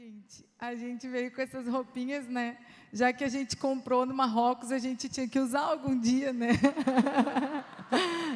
gente, a gente veio com essas roupinhas, né? Já que a gente comprou no Marrocos, a gente tinha que usar algum dia, né?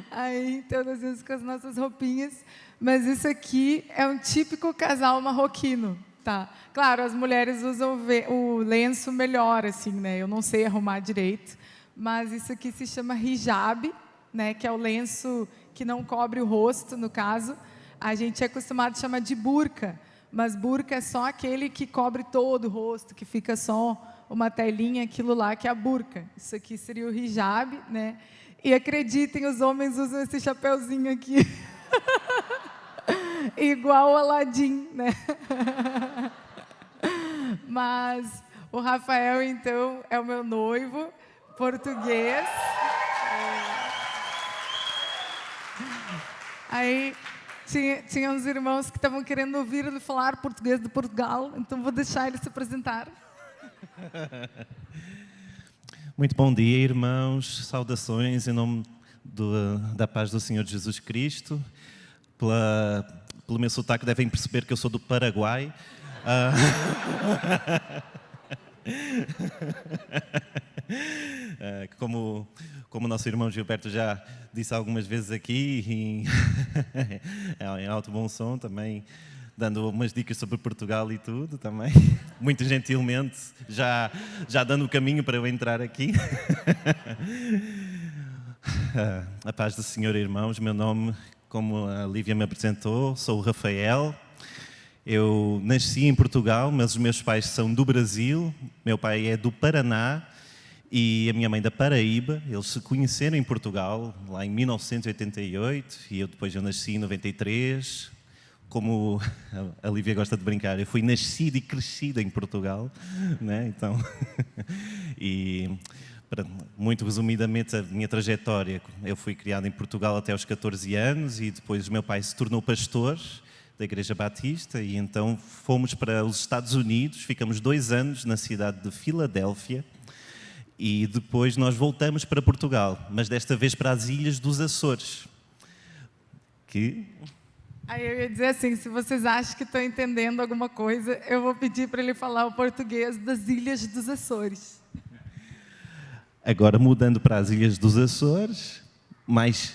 Aí, então, nós vimos com as nossas roupinhas. Mas isso aqui é um típico casal marroquino, tá? Claro, as mulheres usam o lenço melhor, assim, né? Eu não sei arrumar direito. Mas isso aqui se chama hijab, né? Que é o lenço que não cobre o rosto, no caso. A gente é acostumado a chamar de burca. Mas burca é só aquele que cobre todo o rosto, que fica só uma telinha, aquilo lá que é a burca. Isso aqui seria o hijab, né? E acreditem, os homens usam esse chapeuzinho aqui. Igual o Aladim, né? Mas o Rafael, então, é o meu noivo, português. Aí tinha uns irmãos que estavam querendo ouvir ele falar português de Portugal, então vou deixar ele se apresentar. Muito bom dia, irmãos. Saudações em nome da paz do Senhor Jesus Cristo. Pelo meu sotaque devem perceber que eu sou do Paraguai. Como o nosso irmão Gilberto já disse algumas vezes aqui, em alto bom som também, dando umas dicas sobre Portugal e tudo também, muito gentilmente, já dando o caminho para eu entrar aqui. A paz do Senhor, irmãos. Meu nome, como a Lívia me apresentou, sou o Rafael. Eu nasci em Portugal, mas os meus pais são do Brasil. Meu pai é do Paraná e a minha mãe da Paraíba. Eles se conheceram em Portugal, lá em 1988, e depois eu nasci em 93. Como a Lívia gosta de brincar, eu fui nascido e crescido em Portugal, né? Então, e muito resumidamente a minha trajetória, eu fui criado em Portugal até aos 14 anos e depois o meu pai se tornou pastor da Igreja Batista e então fomos para os Estados Unidos, ficamos 2 anos na cidade de Filadélfia e depois nós voltamos para Portugal, mas desta vez para as Ilhas dos Açores. Aí eu ia dizer assim, se vocês acham que estão entendendo alguma coisa, eu vou pedir para ele falar o português das Ilhas dos Açores. Agora mudando para as Ilhas dos Açores, mais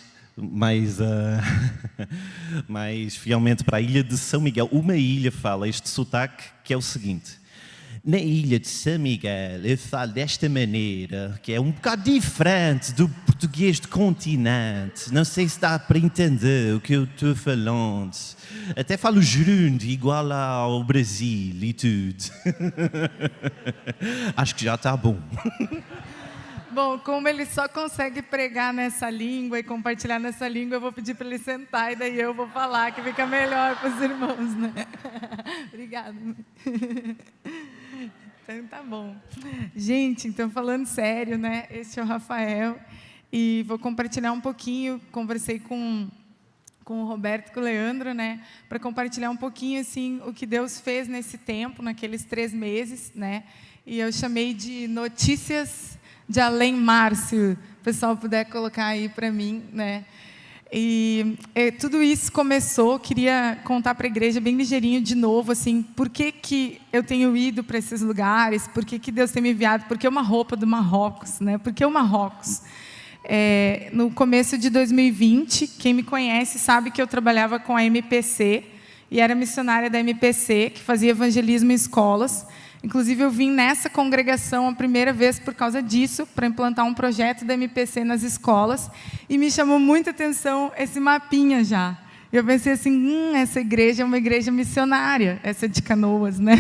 fielmente para a ilha de São Miguel. Uma ilha fala este sotaque que é o seguinte: na ilha de São Miguel eu falo desta maneira, que é um bocado diferente do português do continente. Não sei se dá para entender o que eu estou falando. Até falo gerúndio, igual ao Brasil e tudo. Acho que já está bom. Bom, como ele só consegue pregar nessa língua e compartilhar nessa língua, eu vou pedir para ele sentar e daí eu vou falar, que fica melhor para os irmãos, né? Obrigada. Então, tá bom. Gente, então, falando sério, né? Esse é o Rafael e vou compartilhar um pouquinho, conversei com o Roberto e com o Leandro, né? Para compartilhar um pouquinho, assim, o que Deus fez nesse tempo, naqueles 3 meses, né? E eu chamei de notícias de além mar, se o pessoal puder colocar aí para mim, né? E tudo isso começou, queria contar para a igreja bem ligeirinho de novo, assim, por que eu tenho ido para esses lugares, por que Deus tem me enviado, por que uma roupa do Marrocos, né? Por que o Marrocos? No começo de 2020, quem me conhece sabe que eu trabalhava com a MPC, e era missionária da MPC, que fazia evangelismo em escolas. Inclusive, eu vim nessa congregação a primeira vez por causa disso, para implantar um projeto da MPC nas escolas, e me chamou muita atenção esse mapinha já. Eu pensei assim, essa igreja é uma igreja missionária, essa de Canoas, né?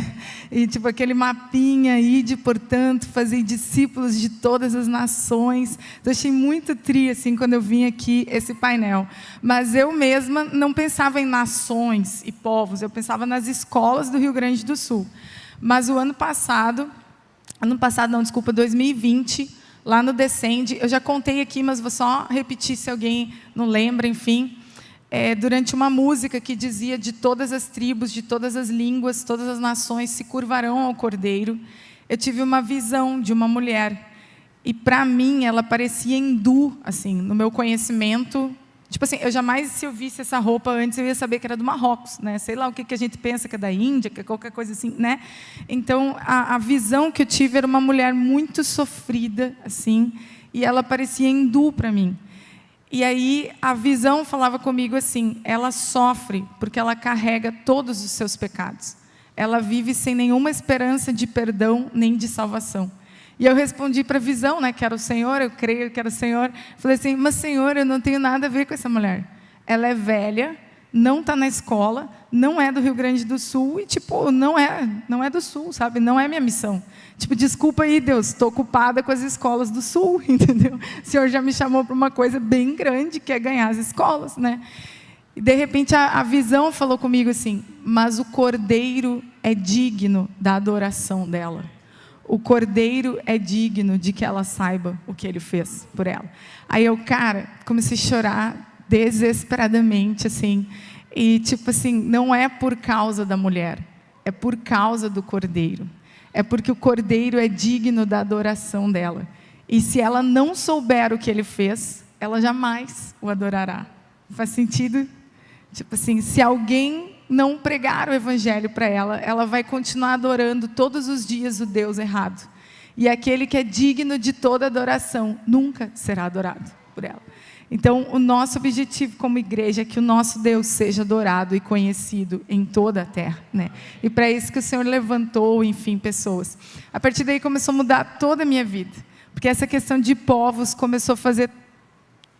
E tipo aquele mapinha, ide, portanto, fazer discípulos de todas as nações. Então, achei muito tri, assim, quando eu vim aqui, esse painel. Mas eu mesma não pensava em nações e povos, eu pensava nas escolas do Rio Grande do Sul. Mas o ano passado não, desculpa, 2020, lá no Descende, eu já contei aqui, mas vou só repetir se alguém não lembra, enfim, durante uma música que dizia: de todas as tribos, de todas as línguas, todas as nações se curvarão ao Cordeiro. Eu tive uma visão de uma mulher, e para mim ela parecia hindu, assim, no meu conhecimento Tipo assim, eu jamais, se eu visse essa roupa antes, eu ia saber que era do Marrocos, né? Sei lá o que a gente pensa que é da Índia, que é qualquer coisa assim, né? Então, a visão que eu tive era uma mulher muito sofrida, assim, e ela parecia hindu para mim. E aí, a visão falava comigo assim, ela sofre porque ela carrega todos os seus pecados. Ela vive sem nenhuma esperança de perdão nem de salvação. E eu respondi para a visão, né, que era o Senhor, eu creio que era o Senhor. Falei assim, mas Senhor, eu não tenho nada a ver com essa mulher. Ela é velha, não está na escola, não é do Rio Grande do Sul e, tipo, não é do Sul, sabe? Não é minha missão. Tipo, desculpa aí, Deus, estou ocupada com as escolas do Sul, entendeu? O Senhor já me chamou para uma coisa bem grande, que é ganhar as escolas, né? E, de repente, a visão falou comigo assim, mas o Cordeiro é digno da adoração dela. O Cordeiro é digno de que ela saiba o que Ele fez por ela. Aí eu, cara, comecei a chorar desesperadamente, assim. E, tipo assim, não é por causa da mulher, é por causa do Cordeiro. É porque o Cordeiro é digno da adoração dela. E se ela não souber o que Ele fez, ela jamais o adorará. Faz sentido? Tipo assim, se alguém não pregar o Evangelho para ela, ela vai continuar adorando todos os dias o Deus errado. E aquele que é digno de toda adoração nunca será adorado por ela. Então, o nosso objetivo como igreja é que o nosso Deus seja adorado e conhecido em toda a terra, né? E para isso que o Senhor levantou, enfim, pessoas. A partir daí começou a mudar toda a minha vida, porque essa questão de povos começou a fazer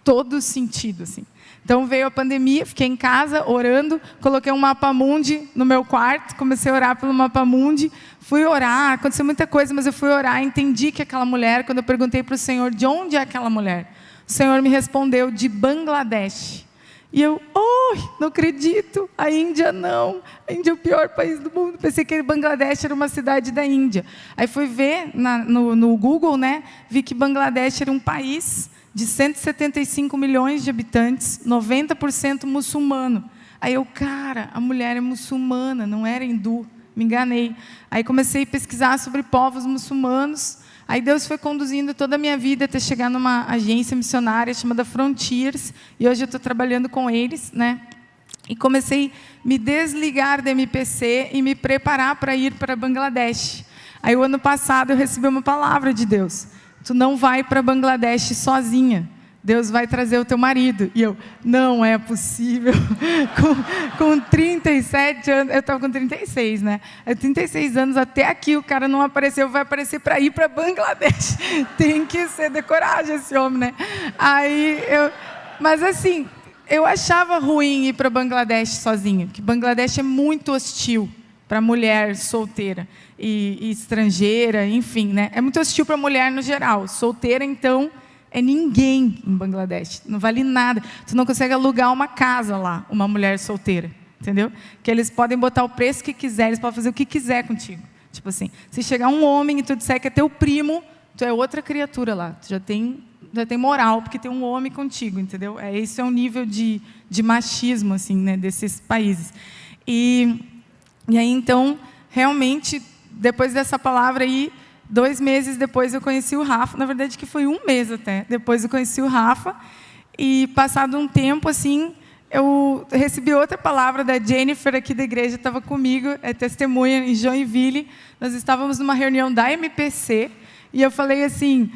todo sentido, assim. Então veio a pandemia, fiquei em casa orando, coloquei um mapa mundi no meu quarto, comecei a orar pelo mapa mundi, fui orar, aconteceu muita coisa, mas eu fui orar, entendi que aquela mulher, quando eu perguntei para o Senhor de onde é aquela mulher, o Senhor me respondeu de Bangladesh. E eu, não acredito, a Índia não, a Índia é o pior país do mundo, pensei que Bangladesh era uma cidade da Índia. Aí fui ver no Google, né, vi que Bangladesh era um país de 175 milhões de habitantes, 90% muçulmano. Aí eu, cara, a mulher é muçulmana, não era hindu, me enganei. Aí comecei a pesquisar sobre povos muçulmanos, aí Deus foi conduzindo toda a minha vida até chegar numa agência missionária chamada Frontiers, e hoje eu estou trabalhando com eles, né? E comecei a me desligar da MPC e me preparar para ir para Bangladesh. Aí o ano passado eu recebi uma palavra de Deus. Tu não vai para Bangladesh sozinha. Deus vai trazer o teu marido. E eu, não é possível. com 37 anos, eu estava com 36, né? 36 anos, até aqui o cara não apareceu, vai aparecer para ir para Bangladesh. Tem que ser de coragem esse homem, né? Mas assim, eu achava ruim ir para Bangladesh sozinha, porque Bangladesh é muito hostil para mulher solteira e estrangeira, enfim, né? É muito hostil para mulher no geral. Solteira, então, é ninguém em Bangladesh. Não vale nada. Tu não consegue alugar uma casa lá, uma mulher solteira, entendeu? Que eles podem botar o preço que quiser, eles podem fazer o que quiser contigo. Tipo assim, se chegar um homem e tu disser que é teu primo, tu é outra criatura lá. Tu já tem moral, porque tem um homem contigo, entendeu? Esse é um nível de machismo, assim, né, desses países. E aí, então, realmente, depois dessa palavra aí, 2 meses depois eu conheci o Rafa, na verdade que foi 1 mês até, depois eu conheci o Rafa, e passado um tempo, assim, eu recebi outra palavra da Jennifer aqui da igreja, estava comigo, é testemunha em Joinville, nós estávamos numa reunião da MPC, e eu falei assim,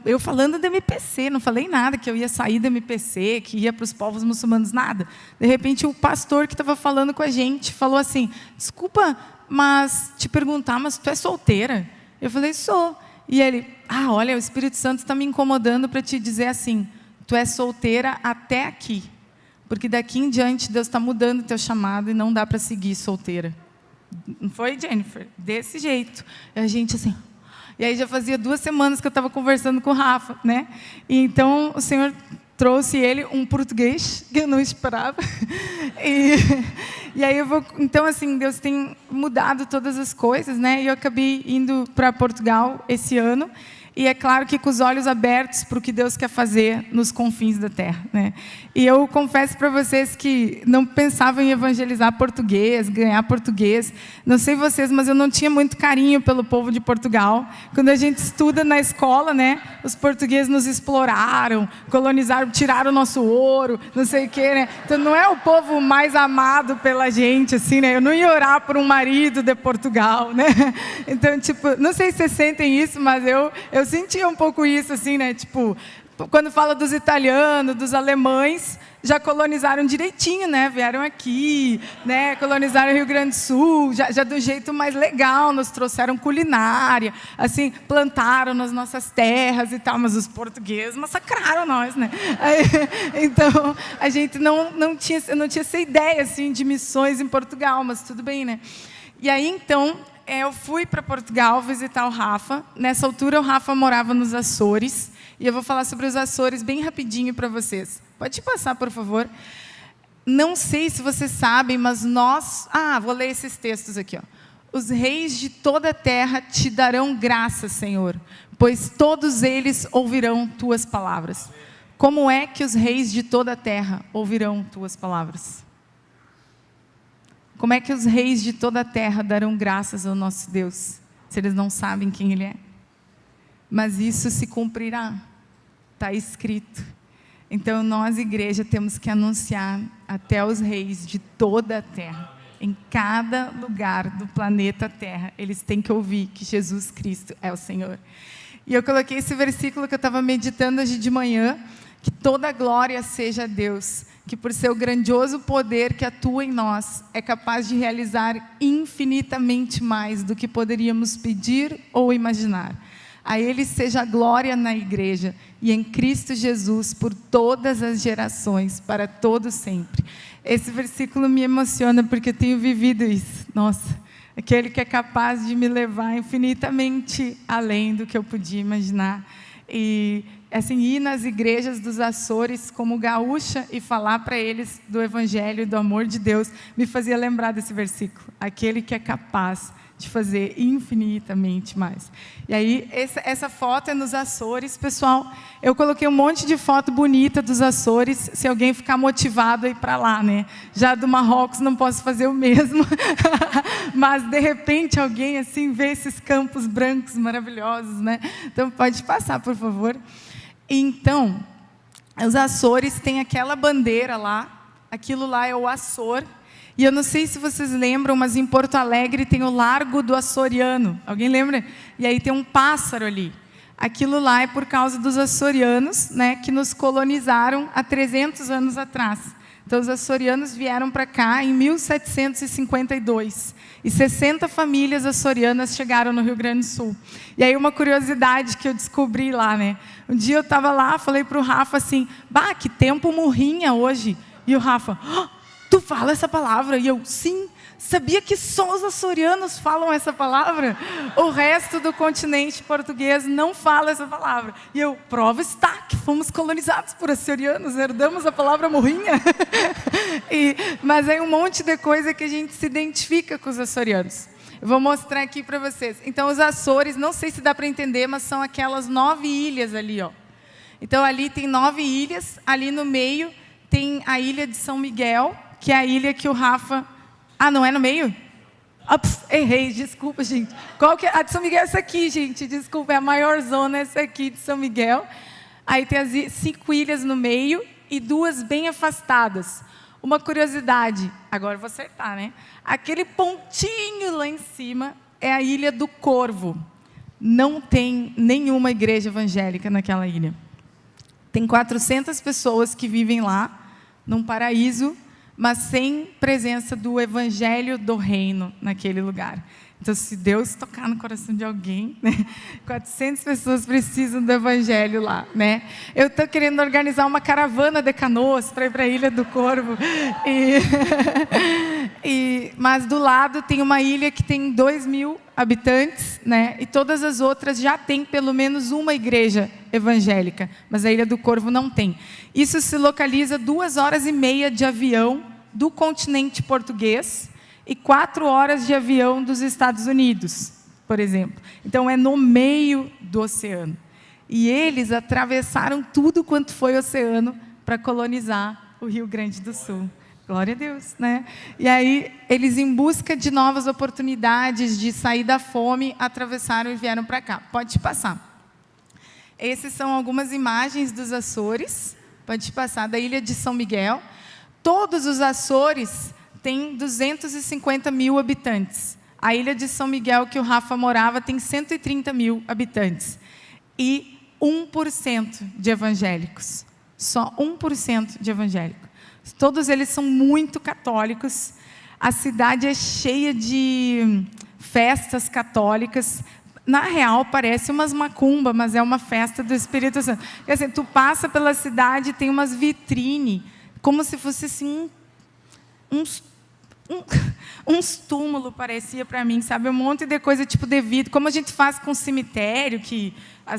eu falando da MPC, não falei nada, que eu ia sair da MPC, que ia para os povos muçulmanos, nada. De repente, o pastor que estava falando com a gente falou assim, desculpa, mas te perguntar, mas tu é solteira? Eu falei, sou. E ele, olha, o Espírito Santo está me incomodando para te dizer assim, tu é solteira até aqui, porque daqui em diante Deus está mudando o teu chamado e não dá para seguir solteira. Não foi, Jennifer? Desse jeito. E a gente assim... E aí já fazia 2 semanas que eu estava conversando com o Rafa, né? E então o Senhor trouxe ele um português que eu não esperava. E aí então assim, Deus tem mudado todas as coisas, né? E eu acabei indo para Portugal esse ano. E é claro que com os olhos abertos para o que Deus quer fazer nos confins da terra, né? E eu confesso para vocês que não pensava em evangelizar português, ganhar português. Não sei vocês, mas eu não tinha muito carinho pelo povo de Portugal. Quando a gente estuda na escola, né? Os portugueses nos exploraram, colonizaram, tiraram o nosso ouro, não sei o quê, né? Então não é o povo mais amado pela gente, assim, né? Eu não ia orar por um marido de Portugal, né? Então, tipo, não sei se vocês sentem isso, mas eu sentia um pouco isso, assim, né? Tipo, quando fala dos italianos, dos alemães, já colonizaram direitinho, né? Vieram aqui, né? Colonizaram o Rio Grande do Sul, já do jeito mais legal, nos trouxeram culinária, assim, plantaram nas nossas terras e tal, mas os portugueses massacraram nós, né? Então, a gente não tinha essa ideia, assim, de missões em Portugal, mas tudo bem, né? E aí, então, eu fui para Portugal visitar o Rafa. Nessa altura, o Rafa morava nos Açores. E eu vou falar sobre os Açores bem rapidinho para vocês. Pode passar, por favor. Não sei se vocês sabem, mas nós... vou ler esses textos aqui, ó. Os reis de toda a terra te darão graça, Senhor, pois todos eles ouvirão tuas palavras. Como é que os reis de toda a terra ouvirão tuas palavras? Como é que os reis de toda a terra darão graças ao nosso Deus, se eles não sabem quem Ele é? Mas isso se cumprirá, está escrito. Então, nós, igreja, temos que anunciar até os reis de toda a terra, em cada lugar do planeta Terra, eles têm que ouvir que Jesus Cristo é o Senhor. E eu coloquei esse versículo que eu estava meditando hoje de manhã, que toda a glória seja a Deus, que por seu grandioso poder que atua em nós, é capaz de realizar infinitamente mais do que poderíamos pedir ou imaginar. A Ele seja a glória na igreja e em Cristo Jesus por todas as gerações, para todo sempre. Esse versículo me emociona porque eu tenho vivido isso. Nossa, aquele que é capaz de me levar infinitamente além do que eu podia imaginar. E assim, ir nas igrejas dos Açores como gaúcha e falar para eles do Evangelho e do amor de Deus, me fazia lembrar desse versículo. Aquele que é capaz de fazer infinitamente mais. E aí, essa foto é nos Açores. Pessoal, eu coloquei um monte de foto bonita dos Açores, se alguém ficar motivado a ir para lá, né? Já do Marrocos não posso fazer o mesmo, mas de repente alguém assim vê esses campos brancos maravilhosos, né? Então pode passar, por favor. Então, os Açores têm aquela bandeira lá, aquilo lá é o Açor. E eu não sei se vocês lembram, mas em Porto Alegre tem o Largo do Açoriano. Alguém lembra? E aí tem um pássaro ali. Aquilo lá é por causa dos açorianos, né, que nos colonizaram há 300 anos atrás. Então, os açorianos vieram para cá em 1752. E 60 famílias açorianas chegaram no Rio Grande do Sul. E aí, uma curiosidade que eu descobri lá, né? Um dia eu estava lá, falei para o Rafa assim, bah, que tempo murrinha hoje. E o Rafa, tu fala essa palavra? E eu, sim. Sabia que só os açorianos falam essa palavra? O resto do continente português não fala essa palavra. E eu, prova está que fomos colonizados por açorianos, herdamos a palavra morrinha. Mas é um monte de coisa que a gente se identifica com os açorianos. Eu vou mostrar aqui para vocês. Então, os Açores, não sei se dá para entender, mas são aquelas 9 ilhas ali, ó. Então, ali tem 9 ilhas, ali no meio tem a ilha de São Miguel, que é a ilha que o Rafa... Ah, não é no meio? Errei, desculpa, gente. Qual que é? A de São Miguel é essa aqui, gente. Desculpa, é a maior zona, essa aqui de São Miguel. Aí tem as 5 ilhas no meio e 2 bem afastadas. Uma curiosidade, agora eu vou acertar, né? Aquele pontinho lá em cima é a Ilha do Corvo. Não tem nenhuma igreja evangélica naquela ilha. Tem 400 pessoas que vivem lá, num paraíso, mas sem presença do Evangelho do Reino naquele lugar. Então, se Deus tocar no coração de alguém, né, 400 pessoas precisam do Evangelho lá, né? Eu estou querendo organizar uma caravana de canoas para ir para a Ilha do Corvo. Mas do lado tem uma ilha que tem 2.000 habitantes, né? E todas as outras já têm pelo menos uma igreja evangélica, mas a Ilha do Corvo não tem. Isso se localiza 2h30 de avião do continente português e 4 horas de avião dos Estados Unidos. por exemplo. Então, é no meio do oceano. E eles atravessaram tudo quanto foi oceano para colonizar o Rio Grande do Sul. Glória a Deus, né? E aí, eles, em busca de novas oportunidades de sair da fome, atravessaram e vieram para cá. Pode passar. Essas são algumas imagens dos Açores. Pode passar, da ilha de São Miguel. Todos os Açores têm 250 mil habitantes. A ilha de São Miguel, que o Rafa morava, tem 130 mil habitantes. E 1% de evangélicos. Só 1% de evangélicos. Todos eles são muito católicos. A cidade é cheia de festas católicas. Na real, parece umas macumba, mas é uma festa do Espírito Santo. Porque, assim, tu passa pela cidade, tem umas vitrines, como se fosse assim, uns túmulos, parecia para mim, sabe? Um monte de coisa tipo de vidro, como a gente faz com o cemitério, que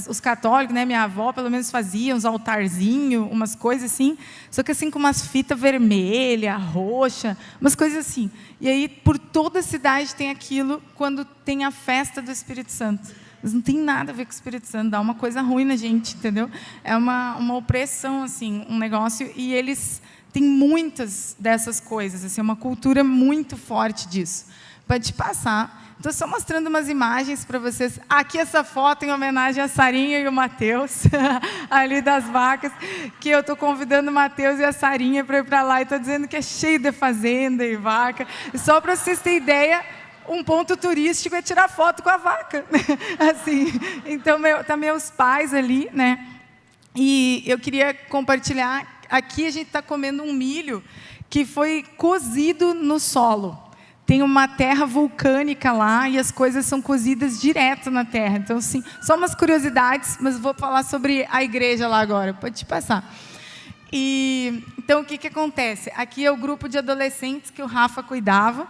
os católicos, né, minha avó pelo menos fazia, uns altarzinhos, umas coisas assim, só que assim com umas fitas vermelhas, roxa, umas coisas assim. E aí, por toda a cidade tem aquilo quando tem a festa do Espírito Santo. Mas não tem nada a ver com o Espírito Santo, dá uma coisa ruim na gente, entendeu? É uma opressão, assim, um negócio, e eles têm muitas dessas coisas, assim, uma cultura muito forte disso. Pode passar. Estou só mostrando umas imagens para vocês. Aqui essa foto em homenagem a Sarinha e o Mateus, ali das vacas, que eu estou convidando o Mateus e a Sarinha para ir para lá, e estou dizendo que é cheio de fazenda e vaca. E só para vocês terem ideia, um ponto turístico é tirar foto com a vaca. Assim, então, tá meus pais ali, né? E eu queria compartilhar, aqui a gente está comendo um milho que foi cozido no solo. Tem uma terra vulcânica lá e as coisas são cozidas direto na terra. Então, assim, só umas curiosidades, mas vou falar sobre a igreja lá agora. Pode passar. Então, o que acontece? Aqui é o grupo de adolescentes que o Rafa cuidava.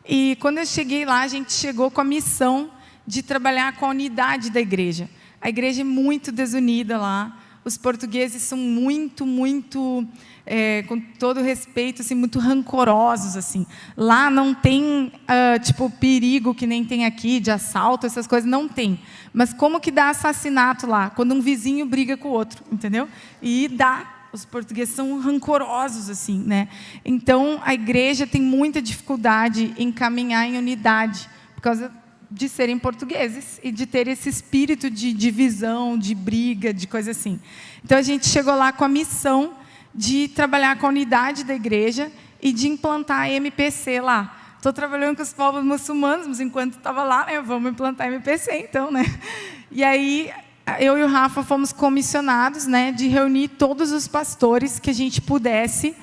E quando eu cheguei lá, a gente chegou com a missão de trabalhar com a unidade da igreja. A igreja é muito desunida lá. Os portugueses são muito, com todo respeito, assim, muito rancorosos, assim. Lá não tem, tipo, perigo que nem tem aqui, de assalto, essas coisas, não tem. Mas como que dá assassinato lá? Quando um vizinho briga com o outro, entendeu? E dá. Os portugueses são rancorosos, assim, né? Então, a igreja tem muita dificuldade em caminhar em unidade, por causa de serem portugueses e de ter esse espírito de divisão, de briga, de coisa assim. Então, a gente chegou lá com a missão de trabalhar com a unidade da igreja e de implantar a MPC lá. Estou trabalhando com os povos muçulmanos, mas enquanto estava lá, né, vamos implantar a MPC, então, né? E aí, eu e o Rafa fomos comissionados, né, de reunir todos os pastores que a gente pudesse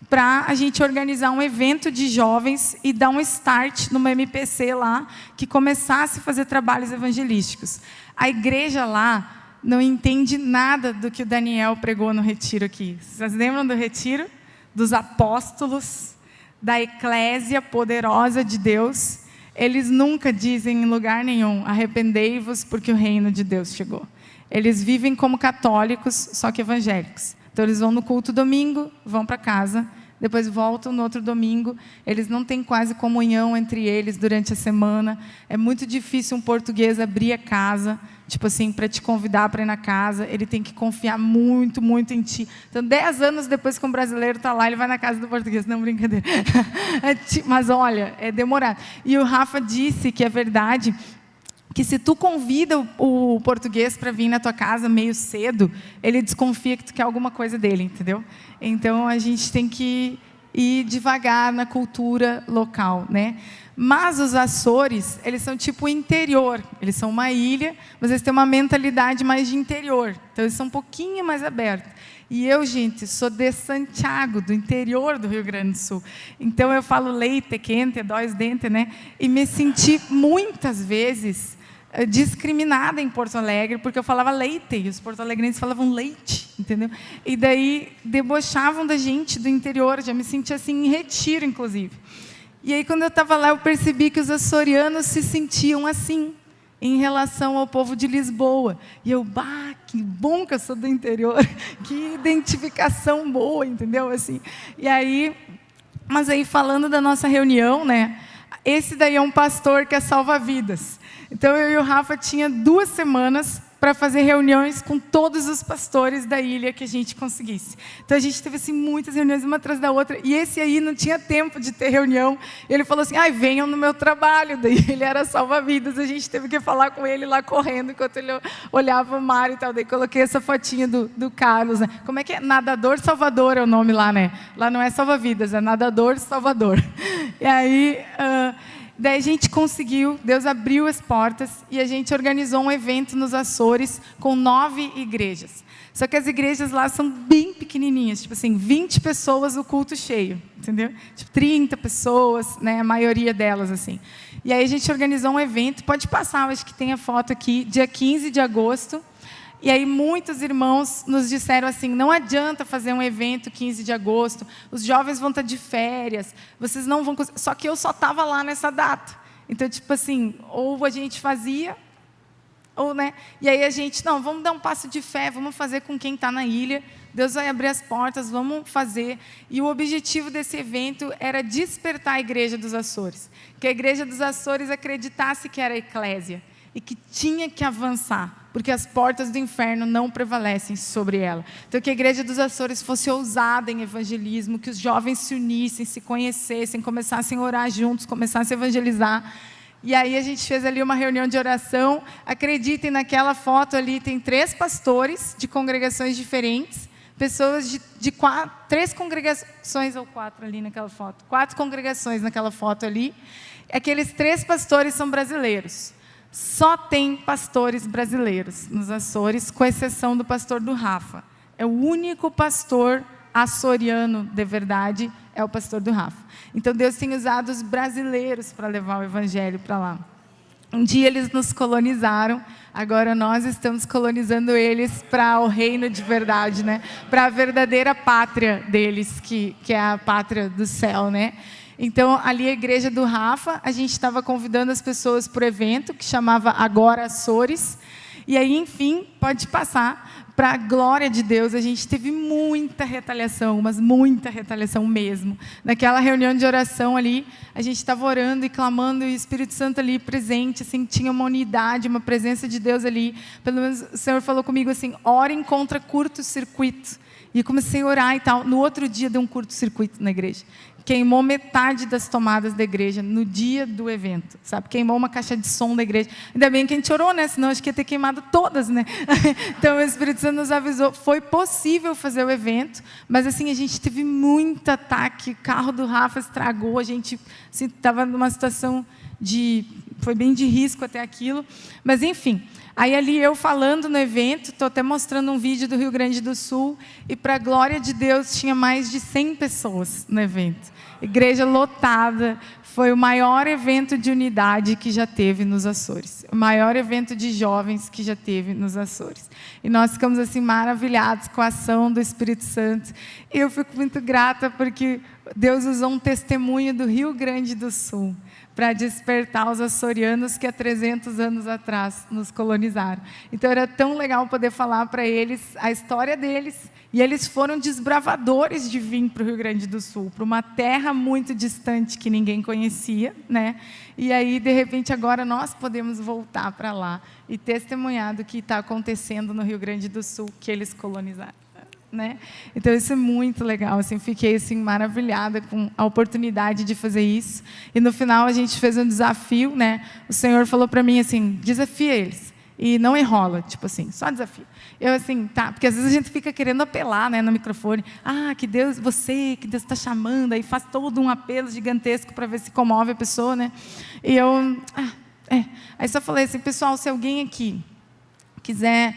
para a gente organizar um evento de jovens e dar um start numa MPC lá, que começasse a fazer trabalhos evangelísticos. A igreja lá não entende nada do que o Daniel pregou no retiro aqui. Vocês lembram do retiro? Dos apóstolos, da eclésia poderosa de Deus. Eles nunca dizem em lugar nenhum, arrependei-vos porque o reino de Deus chegou. Eles vivem como católicos, só que evangélicos. Então, eles vão no culto domingo, vão para casa, depois voltam no outro domingo. Eles não têm quase comunhão entre eles durante a semana. É muito difícil um português abrir a casa, tipo assim, para te convidar para ir na casa. Ele tem que confiar muito, muito em ti. Então, 10 anos depois que um brasileiro está lá, ele vai na casa do português. Não, brincadeira. Mas, olha, é demorado. E o Rafa disse que é verdade, que se tu convida o português para vir na tua casa meio cedo, ele desconfia que tu quer alguma coisa dele, entendeu? Então, a gente tem que ir devagar na cultura local, né? Mas os Açores, eles são tipo o interior. Eles são uma ilha, mas eles têm uma mentalidade mais de interior. Então, eles são um pouquinho mais abertos. E eu, gente, sou de Santiago, do interior do Rio Grande do Sul. Então, eu falo leite quente, dói os dentes, né? E me senti, muitas vezes, discriminada em Porto Alegre, porque eu falava leite, e os porto-alegrenses falavam leite, entendeu? E daí, debochavam da gente do interior, já me senti assim, em retiro, inclusive. E aí, quando eu estava lá, eu percebi que os açorianos se sentiam assim, em relação ao povo de Lisboa. E eu, que bom que eu sou do interior, que identificação boa, entendeu? Assim, e aí, mas aí, falando da nossa reunião, né, esse daí é um pastor que é salva-vidas. Então, eu e o Rafa tinha 2 semanas para fazer reuniões com todos os pastores da ilha que a gente conseguisse. Então, a gente teve assim, muitas reuniões, uma atrás da outra, e esse aí não tinha tempo de ter reunião. Ele falou assim, venham no meu trabalho. Daí ele era salva-vidas, a gente teve que falar com ele lá correndo, enquanto ele olhava o mar e tal. Daí coloquei essa fotinha do Carlos, né? Como é que é? Nadador Salvador é o nome lá, né? Lá não é salva-vidas, é Nadador Salvador. E aí... Daí a gente conseguiu, Deus abriu as portas e a gente organizou um evento nos Açores com 9 igrejas. Só que as igrejas lá são bem pequenininhas, tipo assim, 20 pessoas o culto cheio, entendeu? Tipo 30 pessoas, né, a maioria delas assim. E aí a gente organizou um evento, pode passar, acho que tem a foto aqui, dia 15 de agosto. E aí muitos irmãos nos disseram assim, não adianta fazer um evento 15 de agosto, os jovens vão estar de férias, vocês não vão conseguir. Só que eu só estava lá nessa data. Então, tipo assim, ou a gente fazia, ou, né? E aí a gente, não, vamos dar um passo de fé, vamos fazer com quem está na ilha, Deus vai abrir as portas, vamos fazer. E o objetivo desse evento era despertar a igreja dos Açores, que a igreja dos Açores acreditasse que era a eclésia, e que tinha que avançar, porque as portas do inferno não prevalecem sobre ela. Então, que a igreja dos Açores fosse ousada em evangelismo, que os jovens se unissem, se conhecessem, começassem a orar juntos, começassem a evangelizar. E aí a gente fez ali uma reunião de oração. Acreditem, naquela foto ali tem 3 pastores de congregações diferentes, pessoas de 3 congregações, ou 4 ali naquela foto, 4 congregações naquela foto ali. Aqueles 3 pastores são brasileiros. Só tem pastores brasileiros nos Açores, com exceção do pastor do Rafa. É o único pastor açoriano de verdade, é o pastor do Rafa. Então, Deus tem usado os brasileiros para levar o evangelho para lá. Um dia eles nos colonizaram, agora nós estamos colonizando eles para o reino de verdade, né? Para a verdadeira pátria deles, que é a pátria do céu, né? Então, ali a igreja do Rafa, a gente estava convidando as pessoas para o evento, que chamava Agora Açores. E aí, enfim, pode passar, para a glória de Deus, a gente teve muita retaliação, mas muita retaliação mesmo. Naquela reunião de oração ali, a gente estava orando e clamando, e o Espírito Santo ali presente, assim, tinha uma unidade, uma presença de Deus ali. Pelo menos o Senhor falou comigo assim, orem contra curto-circuito. E comecei a orar e tal. No outro dia deu um curto-circuito na igreja. Queimou metade das tomadas da igreja no dia do evento, sabe? Queimou uma caixa de som da igreja. Ainda bem que a gente orou, né? Senão acho que ia ter queimado todas, né? Então o Espírito Santo nos avisou. Foi possível fazer o evento, mas assim, a gente teve muito ataque. O carro do Rafa estragou, a gente estava assim, numa situação foi bem de risco até aquilo. Mas enfim, aí ali eu falando no evento, estou até mostrando um vídeo do Rio Grande do Sul, e para a glória de Deus tinha mais de 100 pessoas no evento. Igreja lotada, foi o maior evento de unidade que já teve nos Açores. O maior evento de jovens que já teve nos Açores. E nós ficamos assim maravilhados com a ação do Espírito Santo. E eu fico muito grata porque Deus usou um testemunho do Rio Grande do Sul para despertar os açorianos que há 300 anos atrás nos colonizaram. Então era tão legal poder falar para eles a história deles, e eles foram desbravadores de vir para o Rio Grande do Sul, para uma terra muito distante que ninguém conhecia, né? E aí, de repente, agora nós podemos voltar para lá e testemunhar do que está acontecendo no Rio Grande do Sul, que eles colonizaram. Né? Então isso é muito legal, assim, fiquei assim maravilhada com a oportunidade de fazer isso. E no final a gente fez um desafio, né? O Senhor falou para mim assim, desafia eles e não enrola, tipo assim, só desafio. Eu assim, tá, porque às vezes a gente fica querendo apelar, né, no microfone, que Deus está chamando, aí faz todo um apelo gigantesco para ver se comove a pessoa, né? E eu, aí só falei assim, pessoal, se alguém aqui quiser,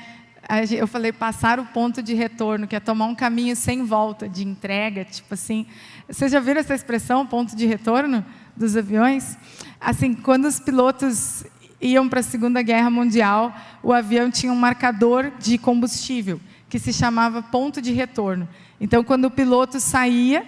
eu falei, passar o ponto de retorno, que é tomar um caminho sem volta, de entrega, tipo assim. Vocês já viram essa expressão, ponto de retorno, dos aviões? Assim, quando os pilotos iam para a Segunda Guerra Mundial, o avião tinha um marcador de combustível, que se chamava ponto de retorno. Então, quando o piloto saía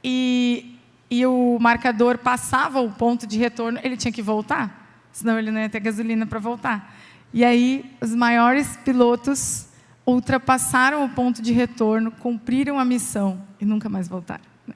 e o marcador passava o ponto de retorno, ele tinha que voltar, senão ele não ia ter gasolina para voltar. E aí, os maiores pilotos ultrapassaram o ponto de retorno, cumpriram a missão e nunca mais voltaram. Né?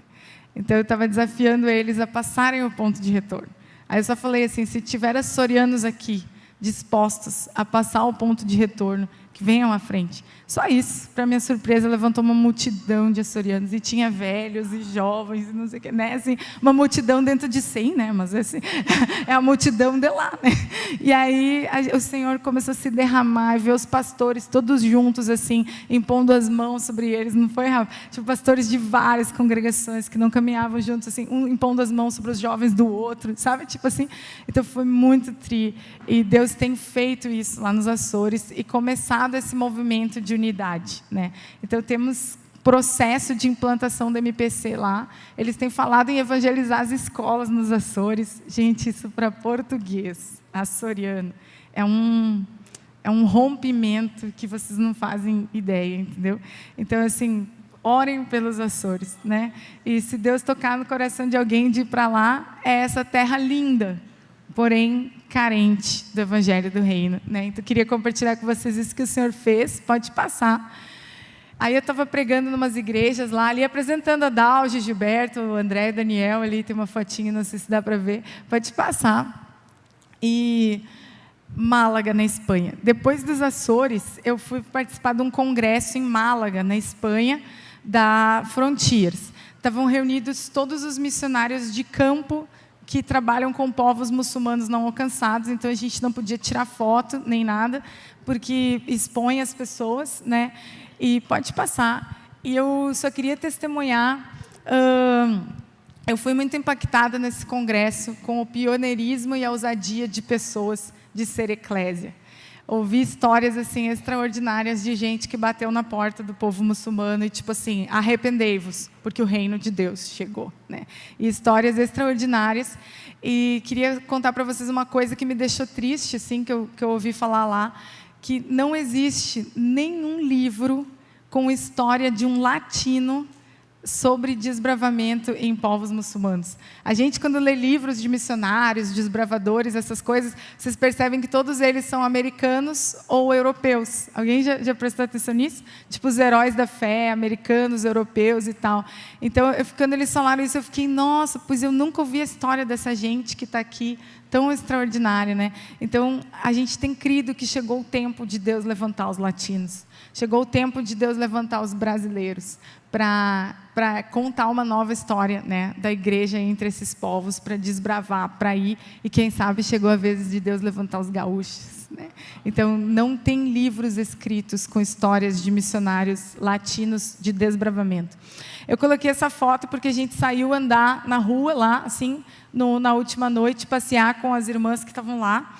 Então, eu estava desafiando eles a passarem o ponto de retorno, Aí eu só falei assim, se tiver açorianos aqui, dispostos a passar ao ponto de retorno, que venham à frente. Só isso, para minha surpresa, levantou uma multidão de açorianos, e tinha velhos e jovens, e não sei o que, né? Assim, uma multidão dentro de 100, né? Mas assim, é a multidão de lá, né? E aí o Senhor começou a se derramar, e ver os pastores todos juntos, assim, impondo as mãos sobre eles, não foi, Rafa? Tipo, pastores de várias congregações que não caminhavam juntos, assim, um impondo as mãos sobre os jovens do outro, sabe? Tipo assim, então foi muito tri. E Deus tem feito isso lá nos Açores, e começado esse movimento de unidade, né? Então temos processo de implantação do MPC lá. Eles têm falado em evangelizar as escolas nos Açores. Gente, isso para português açoriano é um rompimento que vocês não fazem ideia, entendeu? Então, assim, orem pelos Açores, né? E se Deus tocar no coração de alguém de ir para lá, é essa terra linda, porém carente do Evangelho do Reino, né? Então, eu queria compartilhar com vocês isso que o Senhor fez. Pode passar. Aí eu estava pregando em umas igrejas lá, ali apresentando a Dalge, Gilberto, o André, Daniel, ali tem uma fotinha, não sei se dá para ver. Pode passar. E Málaga, na Espanha. Depois dos Açores, eu fui participar de um congresso em Málaga, na Espanha, da Frontiers. Estavam reunidos todos os missionários de campo que trabalham com povos muçulmanos não alcançados, então a gente não podia tirar foto nem nada, porque expõe as pessoas, né? E pode passar. E eu só queria testemunhar, eu fui muito impactada nesse congresso com o pioneirismo e a ousadia de pessoas de ser eclésia. Ouvi histórias assim extraordinárias de gente que bateu na porta do povo muçulmano e tipo assim, arrependei-vos, porque o reino de Deus chegou, né? E histórias extraordinárias. E queria contar para vocês uma coisa que me deixou triste, assim, que eu ouvi falar lá, que não existe nenhum livro com história de um latino sobre desbravamento em povos muçulmanos. A gente, quando lê livros de missionários, desbravadores, essas coisas, vocês percebem que todos eles são americanos ou europeus. Alguém já prestou atenção nisso? Tipo, os heróis da fé, americanos, europeus e tal. Então, quando eles falaram isso, eu fiquei, nossa, pois eu nunca ouvi a história dessa gente que está aqui, tão extraordinária, né? Então, a gente tem crido que chegou o tempo de Deus levantar os latinos. Chegou o tempo de Deus levantar os brasileiros para contar uma nova história, né, da igreja entre esses povos, para desbravar, para ir, e quem sabe chegou a vez de Deus levantar os gaúchos, né? Então, não tem livros escritos com histórias de missionários latinos de desbravamento. Eu coloquei essa foto porque a gente saiu andar na rua lá, assim, na última noite, passear com as irmãs que estavam lá.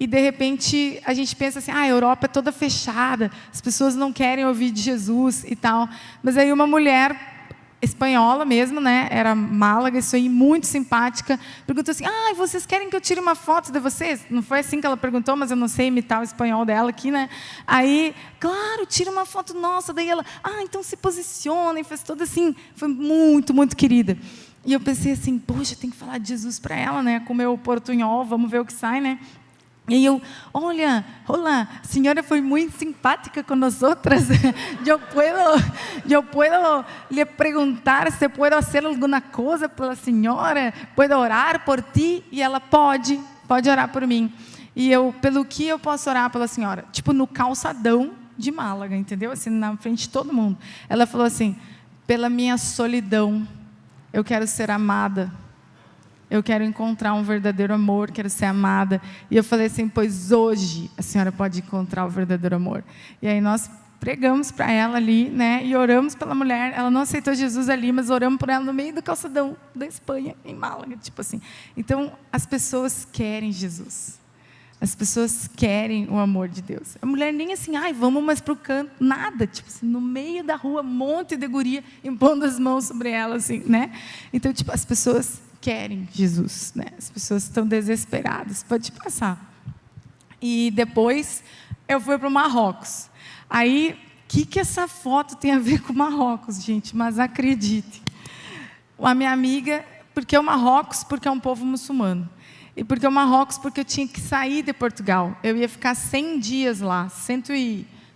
E, de repente, a gente pensa assim, a Europa é toda fechada, as pessoas não querem ouvir de Jesus e tal. Mas aí uma mulher espanhola mesmo, né, era Málaga, isso aí, muito simpática, perguntou assim, vocês querem que eu tire uma foto de vocês? Não foi assim que ela perguntou, mas eu não sei imitar o espanhol dela aqui, né? Aí, claro, tira uma foto nossa. Daí ela, então se posiciona, e fez toda assim, foi muito, muito querida. E eu pensei assim, poxa, tem que falar de Jesus para ela, né, com o meu portunhol, vamos ver o que sai, né? E eu, olá, a senhora foi muito simpática com nós outras. Eu puedo lhe perguntar se puedo fazer alguma coisa pela senhora? Puedo orar por ti? E ela, pode orar por mim. E eu, pelo que eu posso orar pela senhora? Tipo, no calçadão de Málaga, entendeu? Assim, na frente de todo mundo. Ela falou assim, pela minha solidão, eu quero ser amada. Eu quero encontrar um verdadeiro amor, quero ser amada. E eu falei assim, pois hoje a senhora pode encontrar o verdadeiro amor. E aí nós pregamos para ela ali, né, e oramos pela mulher. Ela não aceitou Jesus ali, mas oramos por ela no meio do calçadão da Espanha, em Málaga, tipo assim. Então, as pessoas querem Jesus. As pessoas querem o amor de Deus. A mulher nem assim, vamos mais para o canto, nada. Tipo assim, no meio da rua, um monte de guria, impondo as mãos sobre ela, assim, né? Então, tipo, as pessoas querem Jesus, né? As pessoas estão desesperadas. Pode passar. E depois eu fui para o Marrocos. Aí, o que essa foto tem a ver com Marrocos, gente? Mas acredite. A minha amiga, porque o Marrocos, porque é um povo muçulmano. E porque o Marrocos, porque eu tinha que sair de Portugal. Eu ia ficar 100 dias lá,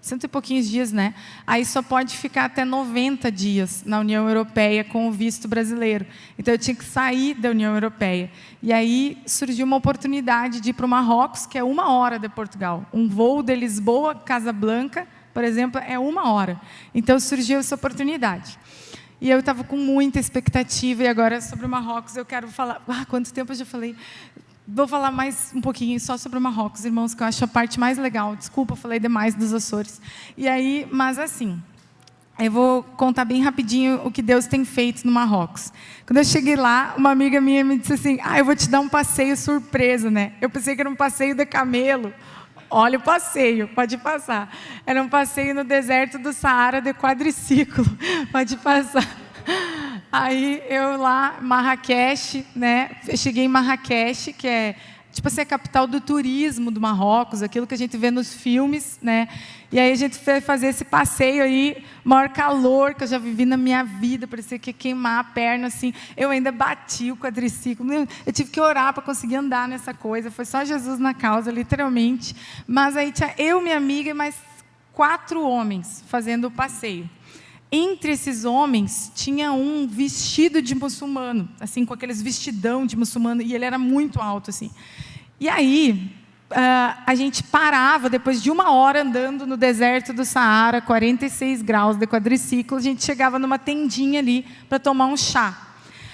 100 e pouquinhos dias, né? Aí só pode ficar até 90 dias na União Europeia com o visto brasileiro. Então, eu tinha que sair da União Europeia. E aí surgiu uma oportunidade de ir para o Marrocos, que é 1 hora de Portugal. Um voo de Lisboa a Casablanca, por exemplo, é 1 hora. Então, surgiu essa oportunidade. E eu estava com muita expectativa. E agora, sobre o Marrocos, eu quero falar... quanto tempo eu já falei... Vou falar mais um pouquinho só sobre o Marrocos, irmãos, que eu acho a parte mais legal. Desculpa, eu falei demais dos Açores. E aí, mas assim, eu vou contar bem rapidinho o que Deus tem feito no Marrocos. Quando eu cheguei lá, uma amiga minha me disse assim, eu vou te dar um passeio surpresa, né? Eu pensei que era um passeio de camelo. Olha o passeio, pode passar. Era um passeio no deserto do Saara de quadriciclo. Pode passar. Aí eu lá, Marrakech, né? Eu cheguei em Marrakech, que é tipo assim, a capital do turismo do Marrocos, aquilo que a gente vê nos filmes, né? E aí a gente foi fazer esse passeio aí, maior calor que eu já vivi na minha vida, parecia que ia queimar a perna, assim. Eu ainda bati o quadriciclo, eu tive que orar para conseguir andar nessa coisa, foi só Jesus na causa, literalmente. Mas aí tinha eu, minha amiga e mais 4 homens fazendo o passeio. Entre esses homens, tinha um vestido de muçulmano, assim, com aqueles vestidão de muçulmano, e ele era muito alto, assim. E aí, a gente parava, depois de 1 hora andando no deserto do Saara, 46 graus de quadriciclo, a gente chegava numa tendinha ali para tomar um chá.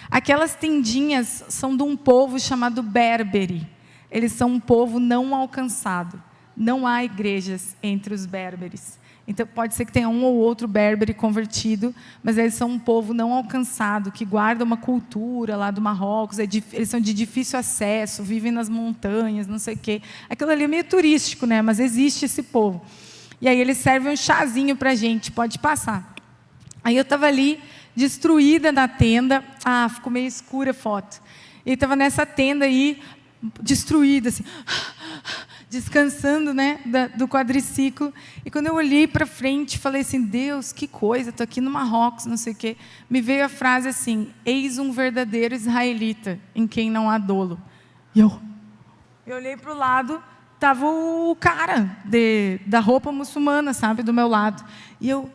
Aquelas tendinhas são de um povo chamado Berbere. Eles são um povo não alcançado. Não há igrejas entre os berberes. Então, pode ser que tenha um ou outro berbere convertido, mas eles são um povo não alcançado, que guarda uma cultura lá do Marrocos, eles são de difícil acesso, vivem nas montanhas, não sei o quê. Aquilo ali é meio turístico, né? Mas existe esse povo. E aí eles servem um chazinho para a gente, pode passar. Aí eu estava ali, destruída na tenda, ficou meio escura a foto. E estava nessa tenda aí, destruída, assim... descansando, né, do quadriciclo. E quando eu olhei para frente, falei assim, Deus, que coisa, estou aqui no Marrocos, não sei o quê. Me veio a frase assim, eis um verdadeiro israelita, em quem não há dolo. E eu olhei para o lado, estava o cara da roupa muçulmana, sabe, do meu lado. E eu,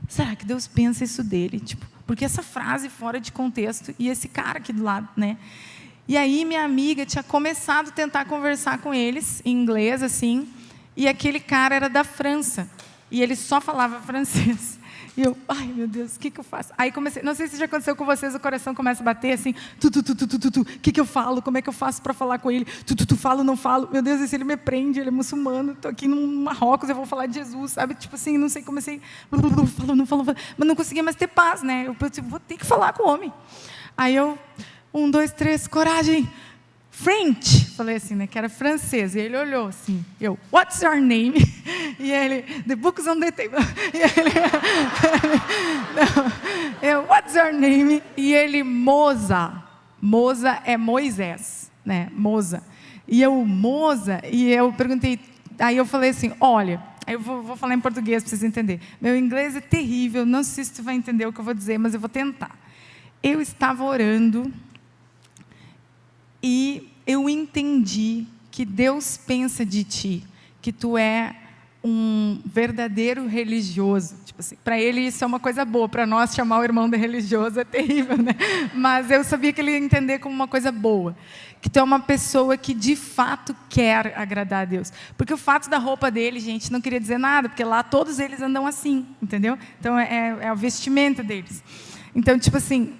será que Deus pensa isso dele? Tipo, porque essa frase fora de contexto, e esse cara aqui do lado, né? E aí minha amiga tinha começado a tentar conversar com eles, em inglês, assim, e aquele cara era da França, e ele só falava francês. E eu, ai meu Deus, o que eu faço? Aí comecei, não sei se já aconteceu com vocês, o coração começa a bater assim, o que eu falo? Como é que eu faço para falar com ele? Falo, não falo? Meu Deus, e se ele me prende, ele é muçulmano, estou aqui no Marrocos, eu vou falar de Jesus, sabe? Tipo assim, não sei, comecei, falo, mas não conseguia mais ter paz, né? Eu vou ter que falar com o homem. Aí eu... 1, 2, 3, coragem. French, falei assim, né, que era francês. E ele olhou assim, eu, what's your name? E ele, the book's on the table. E ele, eu, what's your name? E ele, Moza. Moza é Moisés, né, Moza. E eu, Moza, e eu perguntei, aí eu falei assim, olha, eu vou falar em português para vocês entenderem. Meu inglês é terrível, não sei se tu vai entender o que eu vou dizer, mas eu vou tentar. Eu estava orando e eu entendi que Deus pensa de ti, que tu é um verdadeiro religioso. Tipo assim, para ele isso é uma coisa boa, para nós chamar o irmão de religioso é terrível, né? Mas eu sabia que ele ia entender como uma coisa boa. Que tu é uma pessoa que de fato quer agradar a Deus. Porque o fato da roupa dele, gente, não queria dizer nada, porque lá todos eles andam assim, entendeu? Então é o vestimento deles. Então, tipo assim...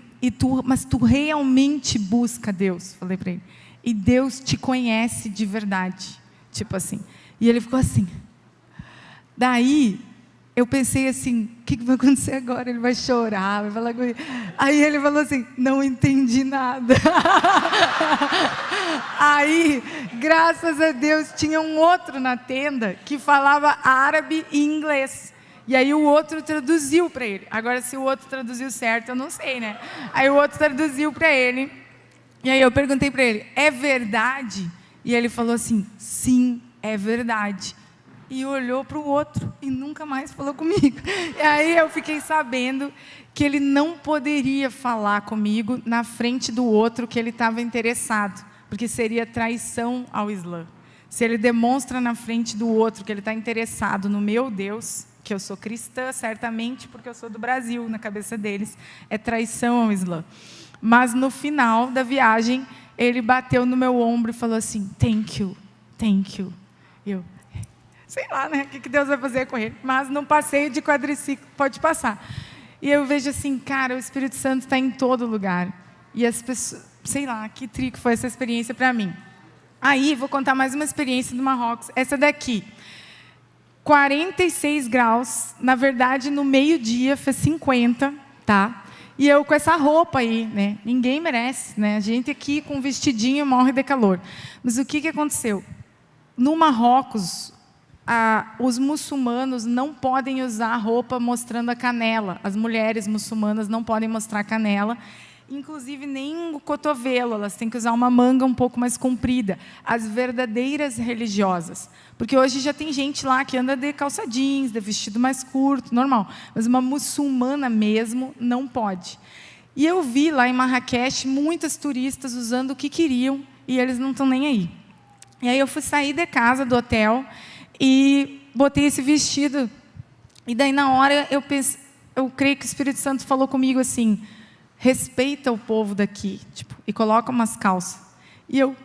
mas tu realmente busca Deus, falei para ele. E Deus te conhece de verdade. Tipo assim. E ele ficou assim. Daí, eu pensei assim, o que vai acontecer agora? Ele vai chorar, vai falar comigo. Aí ele falou assim, não entendi nada. Aí, graças a Deus, tinha um outro na tenda que falava árabe e inglês. E aí o outro traduziu para ele. Agora, se o outro traduziu certo, eu não sei, né? Aí o outro traduziu para ele. E aí eu perguntei para ele, é verdade? E ele falou assim, sim, é verdade. E olhou para o outro e nunca mais falou comigo. E aí eu fiquei sabendo que ele não poderia falar comigo na frente do outro que ele estava interessado, porque seria traição ao Islã. se ele demonstra na frente do outro que ele está interessado no meu Deus, que eu sou cristã, certamente porque eu sou do Brasil, na cabeça deles, é traição ao Islã. Mas no final da viagem, ele bateu no meu ombro e falou assim, thank you, thank you. Eu, sei lá, né, o que Deus vai fazer com ele, mas num passeio de quadriciclo pode passar. E eu vejo assim, cara, o Espírito Santo está em todo lugar. E as pessoas, sei lá, que trico foi essa experiência para mim. Aí, vou contar mais uma experiência do Marrocos. Essa daqui, 46 graus, na verdade, no meio-dia, fez 50, tá? E eu com essa roupa aí, né? Ninguém merece, né? A gente aqui com um vestidinho morre de calor. Mas o que aconteceu? No Marrocos, os muçulmanos não podem usar roupa mostrando a canela. As mulheres muçulmanas não podem mostrar a canela. Inclusive, nem o cotovelo, elas têm que usar uma manga um pouco mais comprida. As verdadeiras religiosas. Porque hoje já tem gente lá que anda de calça jeans, de vestido mais curto, normal. Mas uma muçulmana mesmo não pode. E eu vi lá em Marrakech muitas turistas usando o que queriam e eles não estão nem aí. E aí eu fui sair de casa, do hotel, e botei esse vestido. E daí, na hora, eu creio que o Espírito Santo falou comigo assim, respeita o povo daqui, tipo, e coloca umas calças. E eu,